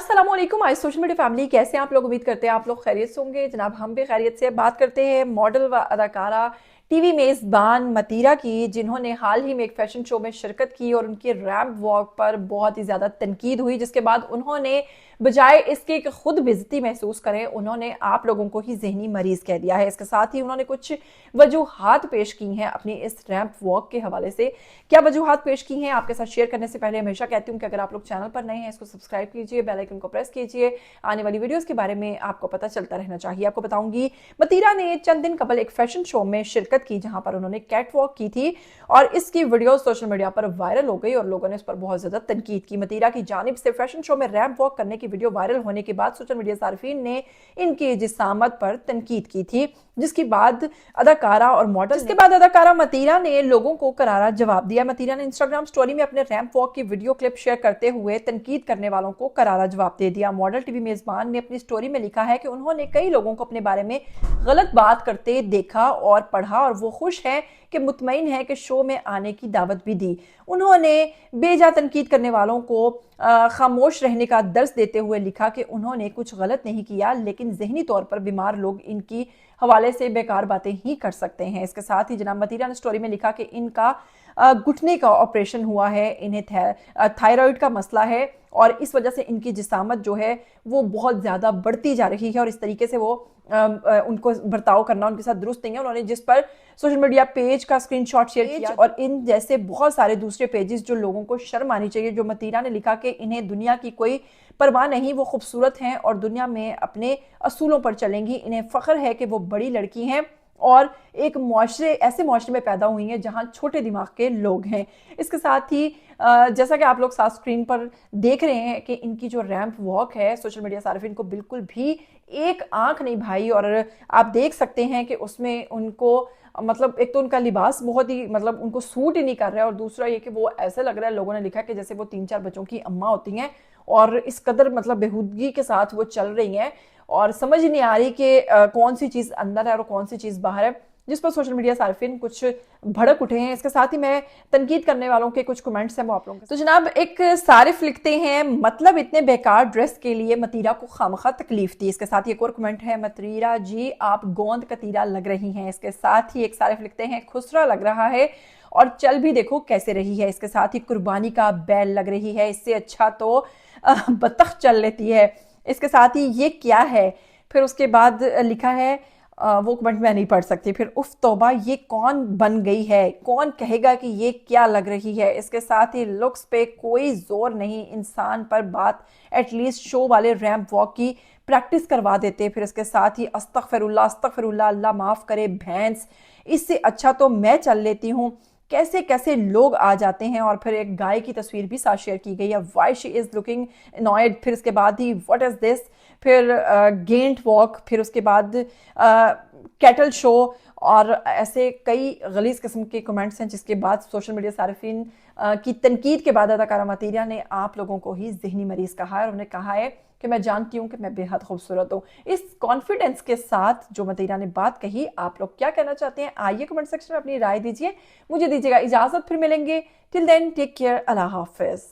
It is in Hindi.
अस्सलाम वालेकुम। आज सोशल मीडिया फैमिली कैसे हैं आप लोग? उम्मीद करते हैं आप लोग खैरियत से होंगे। जनाब हम भी खैरियत से। बात करते हैं मॉडल व अदाकारा टीवी मेज़बान मतीरा की, जिन्होंने हाल ही में एक फैशन शो में शिरकत की और उनके रैंप वॉक पर बहुत ही ज़्यादा तनकीद हुई, जिसके बाद उन्होंने बजाय इसके कि खुद बेइज्जती महसूस करें, उन्होंने आप लोगों को ही ज़हनी मरीज कह दिया है। इसके साथ ही उन्होंने कुछ वजूहात पेश की हैं अपनी इस रैंप वॉक के हवाले से। क्या वजूहात पेश की हैं आपके साथ शेयर करने से पहले हमेशा कहती हूँ कि अगर आप लोग चैनल पर नए हैं इसको सब्सक्राइब कीजिए, बेल आइकन को प्रेस कीजिए, आने वाली वीडियोस के बारे में आपको पता चलता रहना चाहिए। आपको बताऊंगी, मतीरा ने चंद दिन कबल एक फैशन शो में शिरकत की जहां पर उन्होंने कैट वॉक की थी और इसकी वीडियो सोशल मीडिया पर वायरल हो गई और लोगों ने इस पर बहुत ज्यादा तनकीद की। मतीरा की जानिब से फैशन शो में रैंप वॉक करने की वीडियो वायरल होने के बाद सोशल मीडिया सार्फिन ने इनकी जिसामत पर तनकीद की थी, जिसके बाद अदाकारा मतीरा ने लोगों को करारा जवाब दिया। मतीरा ने इंस्टाग्राम स्टोरी में अपने रैंप वॉक की वीडियो क्लिप शेयर करते हुए तनकीद करने वालों को करारा जवाब दे दिया। मॉडल टीवी मेजबान ने अपनी स्टोरी में लिखा है कि उन्होंने कई लोगों को अपने बारे में गलत बात करते देखा और पढ़ा और वो खुश है कि मुतमईन है कि शो में आने की दावत भी दी। उन्होंने बेजा तनकीद करने वालों को खामोश रहने का दर्स देते हुए लिखा कि उन्होंने कुछ गलत नहीं किया, लेकिन जहनी तौर पर बीमार लोग इनकी हवाले से बेकार बातें ही कर सकते हैं। इसके साथ ही जनाब मतीरा ने स्टोरी में लिखा कि इनका घुटने का ऑपरेशन हुआ है, इन्हें थायराइड का मसला है और इस वजह से इनकी जिसामत जो है वो बहुत ज़्यादा बढ़ती जा रही है और इस तरीके से वो उनको बर्ताव करना उनके साथ दुरुस्त नहीं है। उन्होंने जिस पर सोशल मीडिया पेज का स्क्रीनशॉट शेयर किया और इन जैसे बहुत सारे दूसरे पेजेस जो लोगों को शर्म आनी चाहिए। जो मतीरा ने लिखा कि इन्हें दुनिया की कोई परवाह नहीं, वो खूबसूरत हैं और दुनिया में अपने असूलों पर चलेंगी। इन्हें फ़ख्र है कि वो बड़ी लड़की हैं और एक ऐसे मुआशरे में पैदा हुई हैं जहां छोटे दिमाग के लोग हैं। इसके साथ ही जैसा कि आप लोग साथ स्क्रीन पर देख रहे हैं कि इनकी जो रैंप वॉक है, सोशल मीडिया सार्फिन को बिल्कुल भी एक आंख नहीं भाई और आप देख सकते हैं कि उसमें उनको मतलब एक तो उनका लिबास बहुत ही मतलब उनको सूट ही नहीं कर रहा है और दूसरा ये कि वो ऐसे लग रहा है, लोगों ने लिखा कि जैसे वो 3-4 बच्चों की अम्मा होती हैं और इस कदर मतलब बेहूदगी के साथ वो चल रही हैं और समझ ही नहीं आ रही कि कौन सी चीज़ अंदर है और कौन सी चीज़ बाहर है, जिस पर सोशल मीडिया सार्फिन कुछ भड़क उठे हैं। इसके साथ ही मैं तनकीद करने वालों के कुछ कमेंट्स हैं वो आप लोगों के। तो जनाब एक सारिफ लिखते हैं, मतलब इतने बेकार ड्रेस के लिए मतीरा को खामखा तकलीफ थी। इसके साथ ही एक और कमेंट है, मतीरा जी आप गोंद कतीरा लग रही हैं। इसके साथ ही एक सारिफ लिखते हैं, खुसरा लग रहा है और चल भी देखो कैसे रही है। इसके साथ ही कुर्बानी का बैल लग रही है, इससे अच्छा तो बतख चल लेती है। इसके साथ ही ये क्या है, फिर उसके बाद लिखा है वो कमेंट मैं नहीं पढ़ सकती, फिर उफ तौबा ये कौन बन गई है, कौन कहेगा कि ये क्या लग रही है। इसके साथ ही लुक्स पे कोई जोर नहीं इंसान पर बात, एटलीस्ट शो वाले रैंप वॉक की प्रैक्टिस करवा देते। फिर इसके साथ ही अस्तगफिरुल्लाह अल्लाह माफ़ करे भैंस, इससे अच्छा तो मैं चल लेती हूँ। कैसे कैसे लोग आ जाते हैं। और फिर एक गाय की तस्वीर भी साथ शेयर की गई है, why she is looking annoyed. फिर इसके बाद ही व्हाट इज़ दिस, फिर गेंट वॉक, फिर उसके बाद कैटल शो और ऐसे कई गलीज किस्म के कमेंट्स हैं, जिसके बाद सोशल मीडिया सार्फिन की तनकीद के बाद अदाकारा मतीरा ने आप लोगों को ही जहनी मरीज कहा है और उन्हें कहा है कि मैं जानती हूँ कि मैं बेहद खूबसूरत हूँ। इस कॉन्फिडेंस के साथ जो मतीरा ने बात कही, आप लोग क्या कहना चाहते हैं आइए कमेंट सेक्शन में अपनी राय दीजिए। मुझे दीजिएगा इजाजत, फिर मिलेंगे। टिल देन टेक केयर, अल्लाह हाफिज।